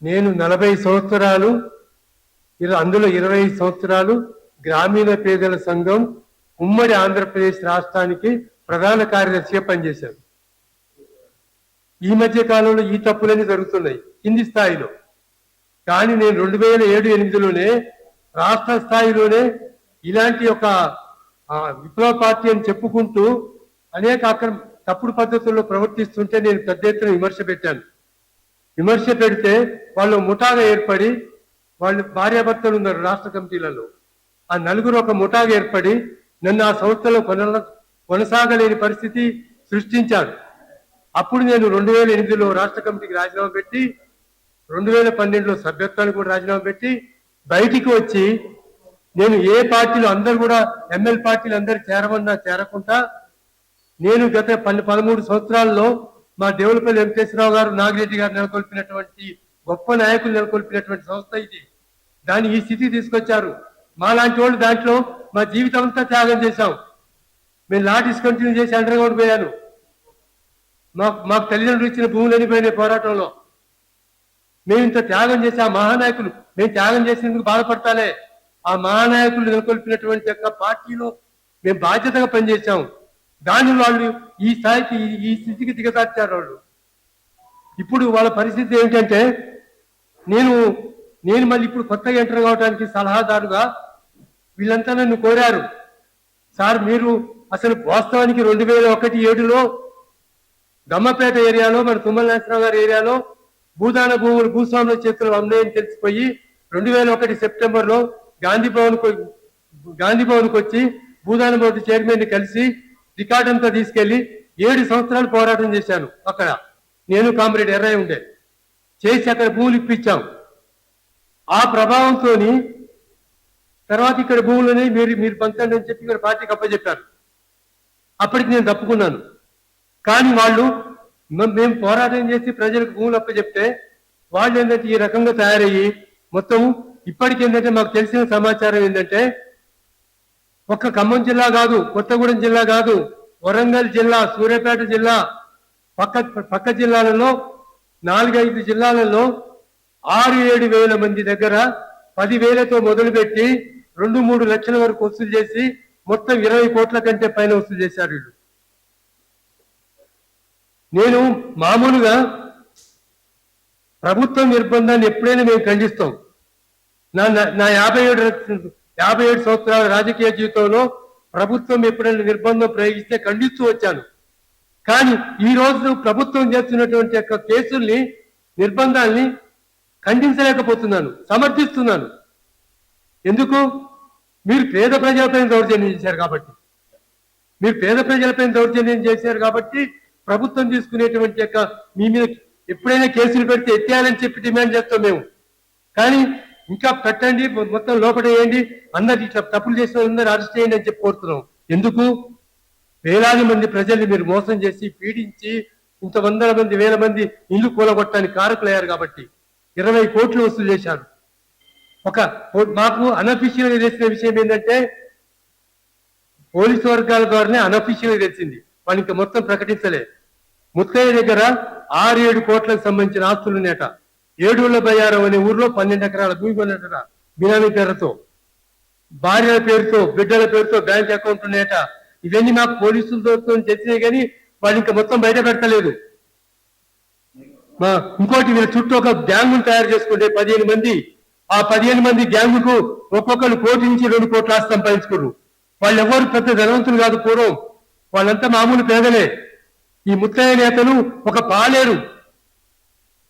నేను 40 సంవత్సరాలు అందులో 20 సంవత్సరాలు గ్రామీణ పేదల సంఘం ఉమ్మడి ఆంధ్రప్రదేశ్ రాష్ట్రానికి ప్రధాన కార్యదర్శిగా పనిచేశాను. ఈ మధ్య కాలంలో ఈ తప్పులన్నీ జరుగుతున్నాయి కింది స్థాయిలో. కానీ నేను 2007-8లోనే రాష్ట్ర స్థాయిలోనే ఇలాంటి ఒక విప్లవ పార్టీ అని చెప్పుకుంటూ అనేక తప్పుడు పద్ధతుల్లో ప్రవర్తిస్తుంటే నేను పెద్ద ఎత్తున విమర్శ పెట్టాను. విమర్శ పెడితే వాళ్ళు ముఠాగా ఏర్పడి, వాళ్ళు భార్యాభర్తలు ఉన్నారు రాష్ట్ర కమిటీలలో, ఆ నలుగురు ఒక ముఠాగా ఏర్పడి నన్ను ఆ సంస్థలో కొనసాగలేని పరిస్థితి సృష్టించారు. అప్పుడు నేను 2008లో రాష్ట్ర కమిటీకి రాజీనామా పెట్టి 2012లో సభ్యత్వానికి కూడా రాజీనామా పెట్టి బయటికి వచ్చి, నేను ఏ పార్టీలో అందరు కూడా ఎమ్మెల్యే పార్టీలు అందరు చేరమన్నా చేరకుండా, నేను గత 13 సంవత్సరాల్లో మా దేవులపల్లి వెంకటేశ్వరరావు గారు, నాగిరెడ్డి గారు నెలకొల్పినటువంటి గొప్ప నాయకులు నెలకొల్పినటువంటి సంస్థ ఇది. దాన్ని ఈ స్థితికి తీసుకొచ్చారు. మా లాంటి వాళ్ళు దాంట్లో మా జీవితం అంతా త్యాగం చేశాం. మేము లా డిస్కంటిన్యూ చేసి అండర్ గ్రౌండ్ పోయాను. మాకు తల్లిదండ్రులు ఇచ్చిన భూములని పోయిన పోరాటంలో మేము ఇంత త్యాగం చేసి, ఆ మహానాయకులు మేము త్యాగం చేసేందుకు బాధపడతాలే, ఆ మహానాయకులు నెలకొల్పినటువంటి యొక్క పార్టీలో మేము బాధ్యతగా పనిచేశాం. దాని వాళ్ళు ఈ స్థాయికి ఈ స్థితికి దిగజార్చారు వాళ్ళు. ఇప్పుడు వాళ్ళ పరిస్థితి ఏమిటంటే, నేను మళ్ళీ ఇప్పుడు కొత్తగా ఎంటర్ కావడానికి సలహాదారుగా వీళ్ళంతా నన్ను కోరారు. సార్, మీరు అసలు వాస్తవానికి 2001-7లో దమ్మపేట ఏరియాలో, మన తుమ్మల నాగేశ్వరరావు గారి ఏరియాలో భూదాన భూములు భూస్వాముల చేతులు ఉన్నాయని తెలిసిపోయి 2001 సెప్టెంబర్లో గాంధీ భవన్కి వచ్చి భూదాన బోర్డు చైర్మన్ ని కలిసి రికార్డ్ అంతా తీసుకెళ్లి 7 సంవత్సరాలు పోరాటం చేశాను. అక్కడ నేను కామ్రేడ్ ఎర్రయ్య ఉండే చేసి అక్కడ భూములు ఇప్పించాం. ఆ ప్రభావంతో తర్వాత ఇక్కడ భూములని మీరు పంచండి అని చెప్పి ఇక్కడ పార్టీకి అప్పచెప్పారు. అప్పటికి నేను తప్పుకున్నాను. కానీ వాళ్ళు మేము పోరాటం చేసి ప్రజలకు భూములు అప్పచెప్తే వాళ్ళు ఏంటంటే ఈ రకంగా తయారయ్యి మొత్తం ఇప్పటికి ఏంటంటే మాకు తెలిసిన సమాచారం ఏంటంటే, ఒక్క ఖమ్మం జిల్లా కాదు, కొత్తగూడెం జిల్లా కాదు, వరంగల్ జిల్లా, సూర్యాపేట జిల్లా, పక్క జిల్లాలలో 4-5 జిల్లాలలో 6-7 వేల మంది దగ్గర 10,000తో మొదలుపెట్టి 2-3 లక్షల వరకు వసూలు చేసి మొత్తం 20 కోట్ల కంటే పైన వసూలు చేశారు వీళ్ళు. నేను మామూలుగా ప్రభుత్వ నిర్బంధాన్ని ఎప్పుడైనా మేము ఖండిస్తాం. నా 57 సంవత్సరాల రాజకీయ జీవితంలో ప్రభుత్వం ఎప్పుడైనా నిర్బంధం ప్రయోగిస్తే ఖండిస్తూ వచ్చాను. కానీ ఈ రోజు ప్రభుత్వం చేస్తున్నటువంటి యొక్క కేసుల్ని, నిర్బంధాల్ని ఖండించలేకపోతున్నాను, సమర్థిస్తున్నాను. ఎందుకు? మీరు పేద ప్రజలపైన దౌర్జన్యం చేశారు కాబట్టి, ప్రభుత్వం తీసుకునేటువంటి యొక్క మీ మీద ఎప్పుడైనా కేసులు పెడితే ఎత్తేయాలని చెప్పి డిమాండ్ చేస్తాం మేము. కానీ ఇంకా పెట్టండి, మొత్తం లోపడేయండి, అందరు ఇట్లా తప్పులు చేసిన అందరూ అరెస్ట్ చేయండి అని చెప్పి కోరుతున్నాం. ఎందుకు? వేలాది మంది ప్రజల్ని మీరు మోసం చేసి పీడించి ఇంత 100 మంది 1000 మంది ఇల్లు కూలగొట్టడానికి కారకులయ్యారు కాబట్టి 20 కోట్లు వసూలు చేశారు. మాకు అనఫిషియల్ గా తెలిసిన విషయం ఏంటంటే, పోలీసు వర్గాల ద్వారానే అనఫిషియల్ గా తెలిసింది, వాళ్ళు ఇంకా మొత్తం ప్రకటించలే. ముత్తయ్య దగ్గర 6-7 కోట్లకు సంబంధించిన ఆస్తులు ఉన్నాయట. 756 అనే ఊర్లో 12 ఎకరాల భూమి కొన్నట బినామీ పేరుతో, భార్యల పేరుతో, బిడ్డల పేరుతో బ్యాంక్ అకౌంట్ ఉన్నాయట. ఇవన్నీ మాకు పోలీసులతో తెలిసినాయి, కానీ వాళ్ళు ఇంకా మొత్తం బయట పెడతలేదు. ఇంకోటి, వీళ్ళ చుట్టూ ఒక గ్యాంగును తయారు చేసుకుంటే 15 మంది, ఆ 15 మంది గ్యాంగుకు ఒక్కొక్కరు 1 కోటి నుంచి 2 కోట్ల ఆస్తి సంపాదించుకోరు. వాళ్ళు ఎవరు పెద్ద ధనవంతులు కాదు పూర్వం, వాళ్ళంతా మామూలు పేదలే. ఈ ముత్తయ్య నేతలు ఒక పాలేరు.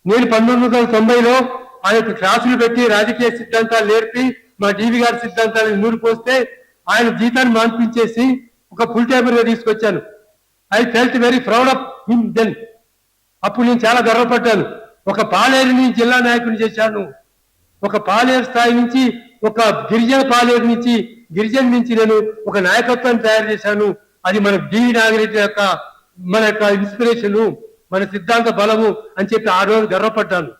నేను 1990లో ఆయన క్లాసులు పెట్టి రాజకీయ సిద్ధాంతాలు నేర్పి మా డివి గారి సిద్ధాంతాలను నూరిపోస్తే ఆయన జీతాన్ని మాన్పించేసి ఒక ఫుల్ టైమర్ గా తీసుకొచ్చాను. I felt very proud of him then. అప్పుడు నేను చాలా గర్వపడ్డాను. ఒక పాలేరుని జిల్లా నాయకుని చేశాను. ఒక పాలేరు స్థాయి నుంచి, ఒక గిరిజన పాలేరు నుంచి, గిరిజన నుంచి నేను ఒక నాయకత్వాన్ని తయారు చేశాను. అది మన డివి నాగిరెడ్డి యొక్క మన యొక్క ఇన్స్పిరేషను, మన సిద్ధాంత బలము అని చెప్పి ఆ రోజు గర్వపడ్డాను.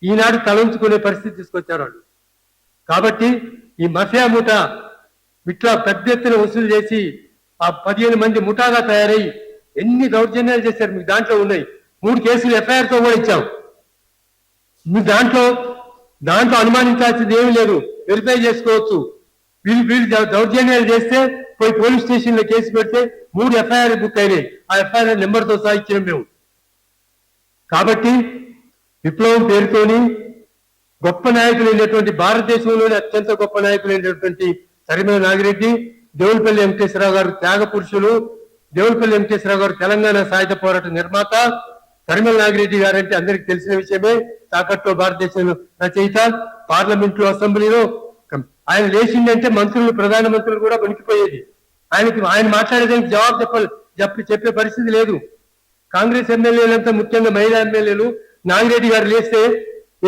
ఈనాడు తలంచుకునే పరిస్థితి తీసుకొచ్చారు వాళ్ళు. కాబట్టి ఈ మఫియా ముఠ ఇట్లా పెద్ద ఎత్తున వసూలు చేసి ఆ 15 మంది ముఠాగా తయారై ఎన్ని దౌర్జన్యాలు చేశారు మీకు దాంట్లో ఉన్నాయి. 3 కేసులు ఎఫ్ఐఆర్ తో కూడా ఇచ్చాం. మీ దాంట్లో అనుమానించాల్సింది ఏమీ లేదు, వెరిఫై చేసుకోవచ్చు. వీళ్ళు దౌర్జన్యాలు చేస్తే పోయి పోలీస్ స్టేషన్ లో కేసు పెడితే 3 ఎఫ్ఐఆర్ బుక్ అయినాయి. ఆ ఎఫ్ఐఆర్ నెంబర్తో సహా ఇచ్చినాం మేము. కాబట్టి విప్లవం పేరుతోని గొప్ప నాయకులైనటువంటి, భారతదేశంలోని అత్యంత గొప్ప నాయకులైనటువంటి తరిమల నాగిరెడ్డి, దేవులపల్లి వెంకటేశ్వరరావు గారు త్యాగ పురుషులు. దేవులపల్లి వెంకటేశ్వరరావు గారు తెలంగాణ సాయుధ పోరాట నిర్మాత. తరిమల నాగిరెడ్డి గారు అంటే అందరికి తెలిసిన విషయమే. తాకట్లో భారతదేశంలో రచయిత. పార్లమెంట్ లో, అసెంబ్లీలో ఆయన లేచిందంటే మంత్రులు, ప్రధానమంత్రులు కూడా వణికిపోయేది. ఆయన మాట్లాడేదానికి జవాబు చెప్పే పరిస్థితి లేదు. కాంగ్రెస్ ఎమ్మెల్యేలంతా, ముఖ్యంగా మహిళా ఎమ్మెల్యేలు, నాగిరెడ్డి గారు లేస్తే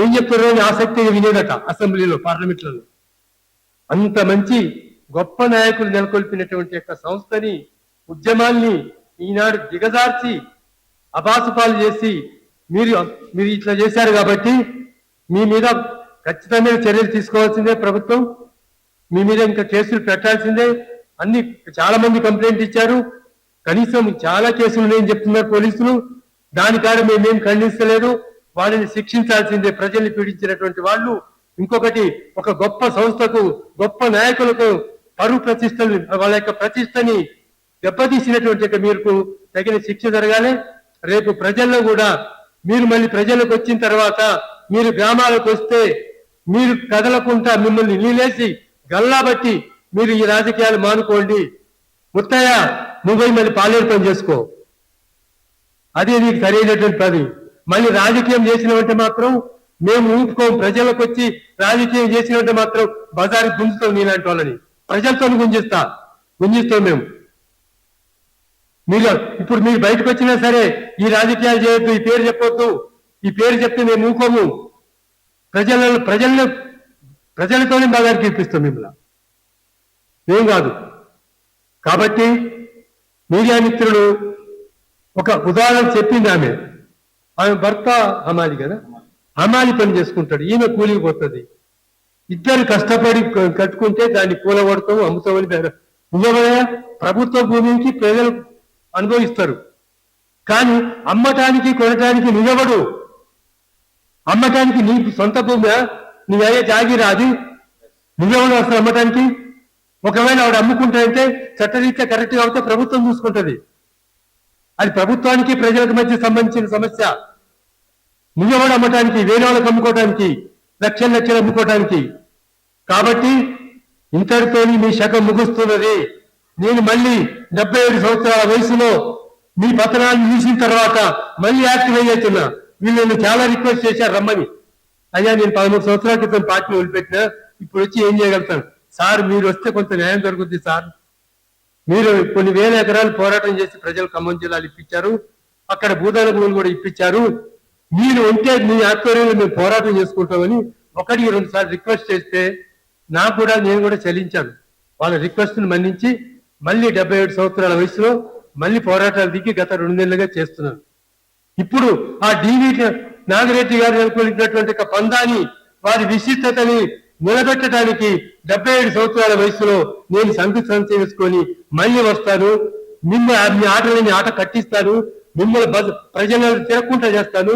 ఏం చెప్తారో అని ఆసక్తిగా వినేదట అసెంబ్లీలో, పార్లమెంట్లలో. అంత మంచి గొప్ప నాయకులు నెలకొల్పినటువంటి యొక్క సంస్థని, ఉద్యమాల్ని ఈనాడు దిగజార్చి అబాసుపాలు చేసి మీరు ఇట్లా చేశారు. కాబట్టి మీ మీద ఖచ్చితమైన చర్యలు తీసుకోవాల్సిందే ప్రభుత్వం. మీ మీద ఇంకా కేసులు పెట్టాల్సిందే. చాలా మంది కంప్లైంట్ ఇచ్చారు. కనీసం చాలా కేసులు ఉన్నాయని చెప్తున్నారు పోలీసులు. దానికాడ మేమేం ఖండిస్తలేదు. వాళ్ళని శిక్షించాల్సిందే, ప్రజల్ని పీడించినటువంటి వాళ్ళు. ఇంకొకటి, ఒక గొప్ప సంస్థకు, గొప్ప నాయకులకు పరువు ప్రతిష్టలు, వాళ్ళ యొక్క ప్రతిష్టని దెబ్బతీసినటువంటి మీకు తగిన శిక్ష జరగాలి. రేపు ప్రజల్లో కూడా మీరు మళ్ళీ ప్రజలకు వచ్చిన తర్వాత మీరు గ్రామాలకు వస్తే మీరు కదలకుండా మిమ్మల్ని నీలేసి గల్లాబట్టి మీరు ఈ రాజకీయాలు మానుకోండి. ముత్తయ్య, నువ్వు మళ్ళీ పాలేరు పని చేసుకో, అదే నీకు సరైనటువంటి పని. మళ్ళీ రాజకీయం చేసినవంటే మాత్రం మేము ఊపుకోం. ప్రజలకు వచ్చి రాజకీయం చేసినట్టే మాత్రం బజారు గుంజుతాం నీలాంటి వాళ్ళని. ప్రజలతో గుంజిస్తాం మేము. ఇప్పుడు మీరు బయటకు వచ్చినా సరే ఈ రాజకీయాలు చేయొద్దు, ఈ పేరు చెప్పొద్దు. ఈ పేరు చెప్తే మేము ఊకోము. ప్రజలతోనే బజారుకి ఇప్పిస్తాం మిమ్మల్ని, ఏం కాదు. కాబట్టి మీడియా మిత్రులు ఒక ఉదాహరణ చెప్పింది. ఆమె భర్త హమాలి కదా, హమాలి పని చేసుకుంటాడు, ఈమె కూలికి పోతుంది. ఇద్దరు కష్టపడి కట్టుకుంటే దాన్ని కూలగొడతాం, అమ్ముతామని నిజమయ్యా. ప్రభుత్వ భూమికి ప్రజలు అనుభవిస్తారు, కానీ అమ్మటానికి కొనటానికి నిలబడు. అమ్మటానికి నీకు సొంత భూమి, నీవయ్యే జాగిరా, అది నిలబడు అసలు అమ్మటానికి. ఒకవేళ ఆవిడ అమ్ముకుంటాయంటే చట్టరీత్యా కరెక్ట్గా అవుతే ప్రభుత్వం చూసుకుంటది. అది ప్రభుత్వానికి ప్రజలకు మధ్య సంబంధించిన సమస్య. నిలబడి అమ్మటానికి, వేరే వాళ్ళకి అమ్ముకోవడానికి, లక్షలు అమ్ముకోవడానికి. కాబట్టి ఇంతటితో మీ శకం ముగుస్తున్నది. నేను మళ్ళీ 77 సంవత్సరాల వయసులో మీ పతనాన్ని చూసిన తర్వాత మళ్ళీ యాక్టివ్ అయ్యేస్తున్నా. వీళ్ళు చాలా రిక్వెస్ట్ చేశారు రమ్మని. అయ్యా, నేను 13 సంవత్సరాల క్రితం పార్టీ వదిలిపెట్టినా, ఇప్పుడు వచ్చి ఏం చేయగలుగుతాను సార్? మీరు వస్తే కొంత న్యాయం జరుగుద్ది సార్. మీరు కొన్ని వేల ఎకరాలు పోరాటం చేసి ప్రజలు ఖమ్మం జిల్లాలు ఇప్పించారు, అక్కడ భూదాన భూములు కూడా ఇప్పించారు. మీరు ఉంటే మీ ఆధ్వర్యంలో మేము పోరాటం చేసుకుంటామని 1-2 సార్లు రిక్వెస్ట్ చేస్తే నేను కూడా చలించాను. వాళ్ళ రిక్వెస్ట్ని మన్నించి మళ్ళీ 77 సంవత్సరాల వయసులో మళ్ళీ పోరాటాలు దిగి గత 2 నెలలుగా చేస్తున్నాను. ఇప్పుడు ఆ డివి నాగిరెడ్డి గారు నెలకొల్పినటువంటి పందాన్ని, వారి విశిష్టతని నిలబెట్టడానికి 77 సంవత్సరాల వయసులో నేను సంకల్పం చేసుకొని మళ్ళీ వస్తాను. మీ ఆటలని ఆట కట్టిస్తాను. మిమ్మల్ని ప్రజలను తిరగకుండా చేస్తాను.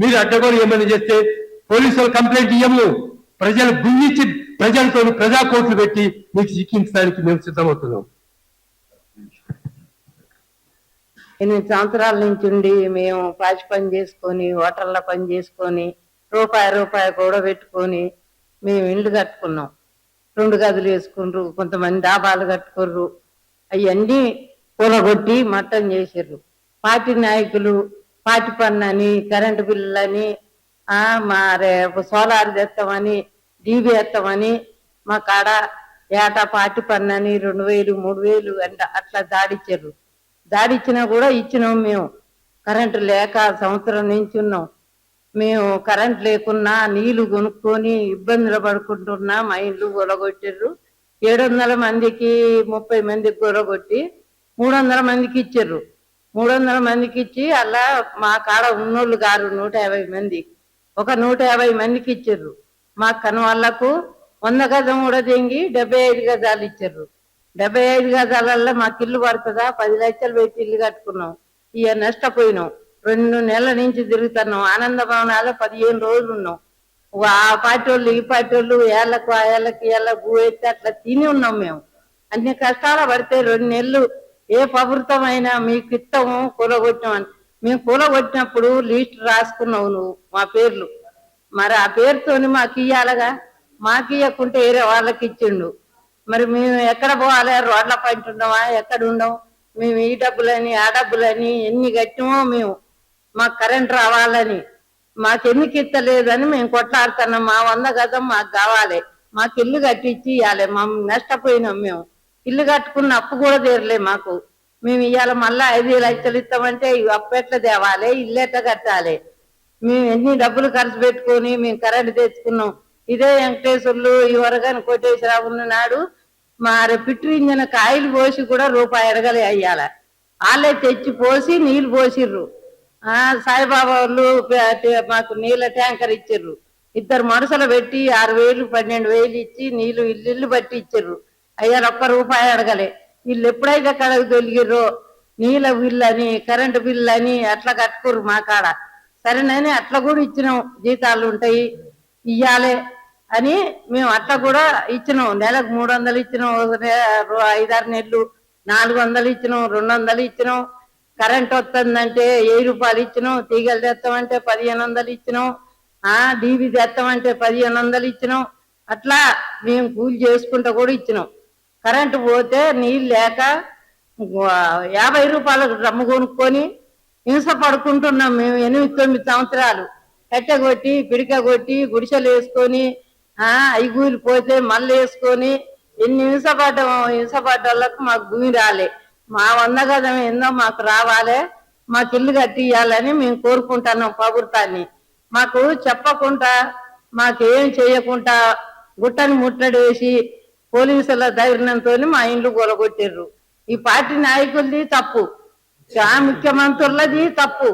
మీరు అడ్డగోలు ఏమైనా చేస్తే పోలీసులు కంప్లైంట్ ఇయ్యము. ప్రజలు గుంజించి ప్రజలతో ప్రజా కోర్టులు పెట్టి మీకు శిక్షించడానికి మేము సిద్ధమవుతున్నాం. 8 సంవత్సరాల నుంచి ఉండి మేము పాచి పని చేసుకొని, హోటల్లో పని చేసుకొని, రూపాయి కూడా పెట్టుకొని మేము ఇల్లు కట్టుకున్నాం. 2 గదులు వేసుకుండ్రు, కొంతమంది డాబాలు కట్టుకుర్రు. అవన్నీ కూలగొట్టి మట్టం చేసిర్రు. పార్టీ నాయకులు పార్టీ పన్ను, కరెంటు బిల్లులని, సోలార్ తెస్తామని, డీబీ ఎత్తామని మా కాడ ఏటా పార్టీ పన్ను 2000, 3000 అంటే అట్లా దాడిచ్చారు. దాడిచ్చినా కూడా ఇచ్చినాం. మేము కరెంటు లేక సంవత్సరం నుంచి ఉన్నాం. మేము కరెంట్ లేకున్నా నీళ్లు కొనుక్కొని ఇబ్బందులు పడుకుంటున్నా. మా ఇల్లు గొలగొట్టారు. 700 మందికి 30 మందికి గొలగొట్టి 300 మందికి ఇచ్చారు. 300 మందికి ఇచ్చి అలా మా కాడ ఉన్నోళ్ళు గారు 150 మంది, ఒక 150 మందికి ఇచ్చారు. మా కను వాళ్ళకు 100 గజం కూడా తెంగి 75 గజాలు ఇచ్చారు. 75 గజాలల్లో మాకు ఇల్లు పడుతుందా? 10 లక్షలు పెట్టి ఇల్లు కట్టుకున్నాం. ఇక నష్టపోయినాం. 2 నెలల నుంచి తిరుగుతున్నాం. ఆనంద భవనాలు 15 రోజులు ఉన్నాం. ఆ పార్టీ వాళ్ళు ఈ పార్టీ వాళ్ళు ఏళ్ళకు ఆ ఏళ్ళకి ఏళ్ళకు భూ ఎత్తి అట్లా తిని ఉన్నాం మేము. అన్ని కష్టాలు పడితే 2 నెలలు ఏ ప్రభుత్వం అయినా మీకు ఇస్తాము కూలగొట్టామని. మేము కూలగొట్టినప్పుడు లిస్ట్ రాసుకున్నావు నువ్వు మా పేర్లు, మరి ఆ పేరుతోని మాకు ఇయ్యాలగా. మాకు ఇవ్వకుంటే వేరే వాళ్ళకి ఇచ్చిండు. మరి మేము ఎక్కడ పోవాలి? రోడ్ల పైన ఉన్నామా? ఎక్కడ ఉన్నాం? మేము ఈ డబ్బులని ఆ డబ్బులని ఎన్ని కట్టిమో మేము. మాకు కరెంట్ రావాలని, మాకు ఎందుకు ఇస్తలేదని మేము కొట్లాడుతున్నాం. మా 100 గజం మాకు కావాలి, మాకు ఇల్లు కట్టించి ఇవ్వాలి. నష్టపోయినాం మేము. ఇల్లు కట్టుకున్న అప్పు కూడా తీరలే మాకు. మేము ఇవాళ మళ్ళా 5 లక్షలు ఇస్తామంటే అప్పు ఎట్లా తేవాలి? ఇల్లు ఎట్లా కట్టాలి? మేము ఎన్ని డబ్బులు ఖర్చు పెట్టుకొని మేము కరెంట్ తెచ్చుకున్నాం. ఇదే వెంకటేశ్వర్లు ఈ వరగాని కోటేశ్వరరావు నాడు మరి పిట్టు ఇంజన కాయలు పోసి కూడా రూపాయి అడగలే అయ్యాల. వాళ్ళే తెచ్చి పోసి నీళ్లు పోసిర్రు. సాయిబాబా వాళ్ళు మాకు నీళ్ళ ట్యాంకర్ ఇచ్చిర్రు. 2 మనుషులు పెట్టి 6,000 12,000 ఇచ్చి నీళ్లు ఇల్లు బట్టి ఇచ్చిర్రు. అయ్యారు, 1 రూపాయి అడగలే. వీళ్ళు ఎప్పుడైతే కడగ తొలిగిర్రో నీళ్ళ బిల్లు అని కరెంటు బిల్లు అని అట్లా కట్టుకోరు మా కాడ. సరేనని అట్లా కూడా ఇచ్చినాం. జీతాలు ఉంటాయి ఇయ్యాలే అని మేము అట్లా కూడా ఇచ్చినాం. నెలకు 300 ఇచ్చినాం, 5-6 నెలలు 400 ఇచ్చినాం, 200 ఇచ్చినాం. కరెంట్ వస్తుందంటే 1000 రూపాయలు ఇచ్చినాం. తీగలు తెస్తామంటే 1500 ఇచ్చినాం. డీబీ తెస్తామంటే 1500 ఇచ్చినాం. అట్లా మేము కూలి చేసుకుంటూ కూడా ఇచ్చినాం. కరెంటు పోతే నీళ్ళు లేక 50 రూపాయల డ్రమ్ము కొనుక్కొని హింస పడుకుంటున్నాం మేము 8-9 సంవత్సరాలు. కట్టె కొట్టి పిడిక కొట్టి గుడిసెలు వేసుకొని ఐగూలు పోతే మళ్ళీ వేసుకొని ఎన్ని హింసపడ్డ వాళ్ళకు మాకు భూమి రాలే. మా 100 గజం ఏందో మాకు రావాలి, మాకు ఇల్లు కట్టి ఇవ్వాలని మేము కోరుకుంటున్నాం ప్రభుత్వాన్ని. మాకు చెప్పకుండా మాకేం చేయకుండా గుట్టని ముట్టడేసి పోలీసుల ధైర్యంతో మా ఇండ్లు గొలగొట్టారు. ఈ పార్టీ నాయకులది తప్పు, ముఖ్యమంత్రులది తప్పు.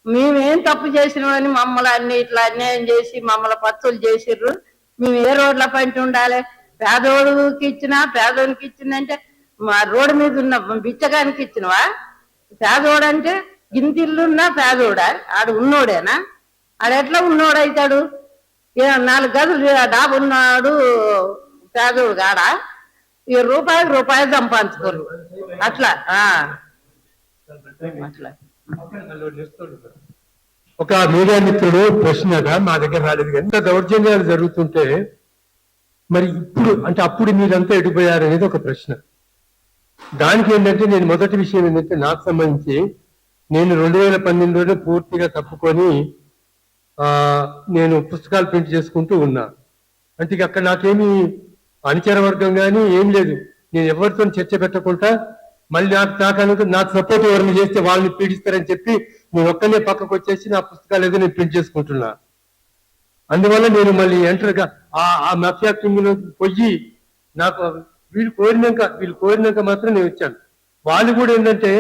మేమేం తప్పు చేసినామని మమ్మల్ని అన్ని ఇట్లా అన్యాయం చేసి మమ్మల్ని పత్తులు చేసిర్రు. మేము ఏ రోడ్ల పైన ఉండాలి? పేదోడికి ఇచ్చినా పేదోనికి ఇచ్చిందంటే మా రోడ్డు మీద ఉన్న బిచ్చగానికి ఇచ్చినవా? పేదోడంటే గింతిల్లున్నా పేదోడా? ఆడు ఉన్నోడేనా? ఆడెట్లా ఉన్నోడైతాడు? 4 గదులు డాబు ఉన్నాడు పేదోడు కాడా? ఈ రూపాయి సంపాదించుకోరు అట్లా. ఒక మీడియా మిత్రుడు ప్రశ్నగా మా దగ్గర రాలేదు. ఎంత దౌర్జన్యాలు జరుగుతుంటే మరి ఇప్పుడు అంటే అప్పుడు మీరంతా ఎడిపోయారు అనేది ఒక ప్రశ్న. దానికి ఏంటంటే నేను మొదటి విషయం ఏంటంటే నాకు సంబంధించి నేను 2012లో పూర్తిగా తప్పుకొని నేను పుస్తకాలు ప్రింట్ చేసుకుంటూ ఉన్నా. అంటే అక్కడ నాకేమి అనుచర వర్గం కానీ ఏం లేదు. నేను ఎవరితో చర్చ పెట్టకుండా మళ్ళీ నాకు సపోర్ట్ ఎవరిని చేస్తే వాళ్ళని పీడిస్తారని చెప్పి నేను ఒక్కనే పక్కకు వచ్చేసి నా పుస్తకాలు ఏదో నేను ప్రింట్ చేసుకుంటున్నా. అందువల్ల నేను మళ్ళీ ఎంటర్గా ఆ మాఫియా కింగ్లో పోయి నాకు వీళ్ళు కోరినాక మాత్రం నేను వచ్చాను. వాళ్ళు కూడా ఏంటంటే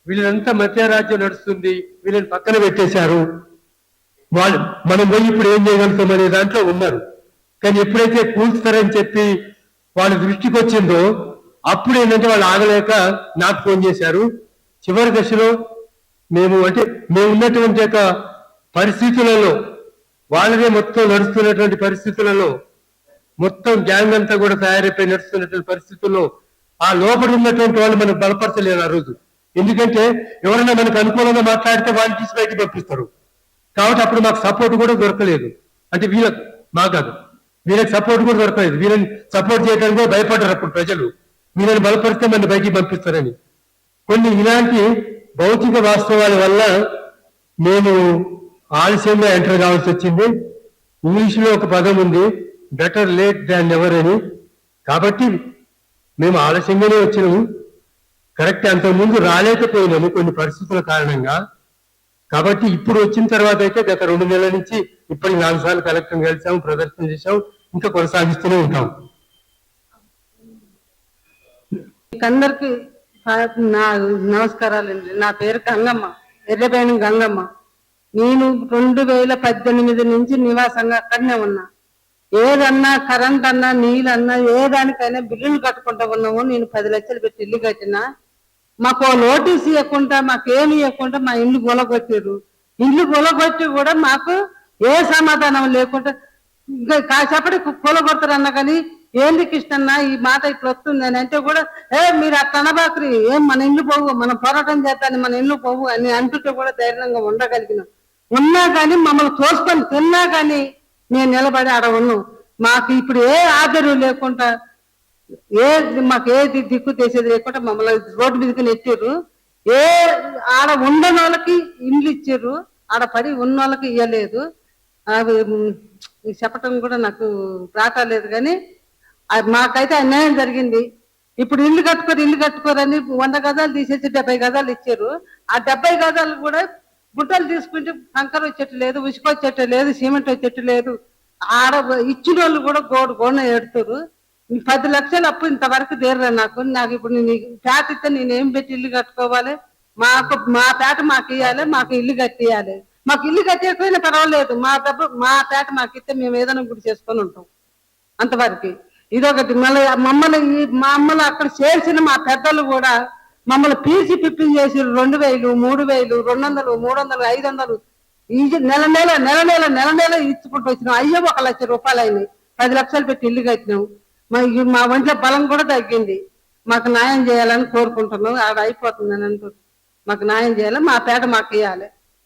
వీళ్ళంతా మధ్య రాజ్యం నడుస్తుంది, వీళ్ళని పక్కన పెట్టేశారు, వాళ్ళు మనం పోయి ఇప్పుడు ఏం చేయగలుగుతాం అనే దాంట్లో ఉన్నారు. కానీ ఎప్పుడైతే కూల్స్తారని చెప్పి వాళ్ళ దృష్టికి వచ్చిందో అప్పుడు ఏంటంటే వాళ్ళు ఆగలేక నాకు ఫోన్ చేశారు. చివరి దశలో మేము ఉన్నటువంటి యొక్క పరిస్థితులలో వాళ్ళదే మొత్తం నడుస్తున్నటువంటి పరిస్థితులలో మొత్తం గ్యాంగ్ అంతా కూడా తయారైపోయి నడుస్తున్నటువంటి పరిస్థితుల్లో ఆ లోపల ఉన్నటువంటి వాళ్ళు మనకు బలపరచలేరు ఆ రోజు. ఎందుకంటే ఎవరైనా మనకు అనుకూలంగా మాట్లాడితే వాళ్ళు తీసి బయటకు పంపిస్తారు. కాబట్టి అప్పుడు మాకు సపోర్ట్ కూడా దొరకలేదు. అంటే మా కాదు, వీళ్ళకి సపోర్ట్ కూడా దొరకలేదు. వీళ్ళని సపోర్ట్ చేయడానికి కూడా భయపడ్డారు అప్పుడు ప్రజలు. వీళ్ళని బలపరిస్తే మన బయటికి పంపిస్తారని. కొన్ని ఇలాంటి భౌతిక వాస్తవాల వల్ల మేము ఆలస్యంగా ఎంటర్ కావాల్సి వచ్చింది. ఇంగ్లీష్లో ఒక పదం ఉంది, బెటర్ లేట్ దాన్ నెవర్ అని. కాబట్టి మేము ఆలస్యంగానే వచ్చినాము. కరెక్ట్, అంతకుముందు రాలేకపోయినాము కొన్ని పరిస్థితుల కారణంగా. కాబట్టి ఇప్పుడు వచ్చిన తర్వాత అయితే గత 2 నెలల నుంచి ఇప్పటికి 4 సార్లు కలెక్టర్ కలిసాము, ప్రదర్శన చేశాము, ఇంకా కొనసాగిస్తూనే ఉంటాం. అందరికి నా నమస్కారాలండి. నా పేరు గంగమ్మ, ఎర్రబేణి గంగమ్మ. నేను 2018 నుంచి నివాసంగా అక్కడనే ఉన్నా. ఏదన్నా కరెంట్ అన్నా నీళ్ళన్నా ఏ దానికైనా బిల్లులు కట్టుకుంటా ఉన్నాము. నేను 10 లక్షలు పెట్టి ఇల్లు కట్టినా మాకు నోటీస్ ఇవ్వకుండా మాకేమి ఇవ్వకుండా మా ఇల్లు గొలగొట్టారు. ఇల్లు గొలగొట్టి కూడా మాకు ఏ సమాధానం లేకుండా ఇంకా కాసేపటి కూలగొడతారన్నా కానీ ఏంది కృష్ణన్న ఈ మాట ఇట్లా వస్తుంది అని అంటే కూడా మీరు అట్లా అనబాకరి, ఏం మన ఇల్లు పోవు, మనం పోరాటం చేస్తాను మన ఇల్లు పోవు అని అంటుంటే కూడా ధైర్యంగా ఉండగలిగినాం. ఉన్నా కానీ మమ్మల్ని తోసుకొని తిన్నా కానీ నేను నిలబడి ఆడ ఉన్నాం. మాకు ఇప్పుడు ఏ ఆదరణ లేకుండా మాకు ఏది దిక్కు తెసేది లేకుండా మమ్మల్ని రోడ్డు మీదకి నెట్టారు. ఆడ ఉండని వాళ్ళకి ఇండ్లు ఇచ్చారు, ఆడ పడి ఉన్న వాళ్ళకి ఇవ్వలేదు. అవి చెప్పటం కూడా నాకు రావట్లేదు కానీ మాకైతే అన్యాయం జరిగింది. ఇప్పుడు ఇల్లు కట్టుకోరని 100 గజాలు తీసేసి 70 గజాలు ఇచ్చారు. ఆ 70 గజాలు కూడా గుట్టలు తీసుకుంటే కంకర వచ్చేట్టు లేదు, ఉసుక వచ్చేట్టు లేదు, సిమెంట్ వచ్చేట్టు లేదు. ఆడ ఇచ్చిన వాళ్ళు కూడా గోడ ఎడుతారు. 10 లక్షలు అప్పు ఇంతవరకు తీరలే నాకు ఇప్పుడు పేట ఇస్తే నేను ఏం పెట్టి ఇల్లు కట్టుకోవాలి? మా పేట మాకు ఇవ్వాలి, మాకు ఇల్లు కట్టియాలి. మాకు ఇల్లు కట్టేకపోయినా పర్వాలేదు, మా పేట మాకు ఇస్తే మేము ఏదైనా గుడి చేసుకొని ఉంటాం అంతవరకు. ఇదొకటి. మళ్ళీ మమ్మల్ని అక్కడ చేర్చిన మా పెద్దలు కూడా మమ్మల్ని పీల్చి పిప్పిని చేసి 2000, 3000, 200, 300, 500 నెల నెల ఇచ్చుకుంటూ వచ్చినాం. అయ్యో 1 లక్ష రూపాయలు అయినాయి. 10 లక్షలు పెట్టి ఇల్లు కట్టినాం. మా ఒంట్లో బలం కూడా తగ్గింది. మాకు న్యాయం చేయాలని కోరుకుంటున్నాం. ఆడ అయిపోతుందని అంటూ మాకు న్యాయం చేయాలి, మా పేట మాకు ఇవ్వాలి.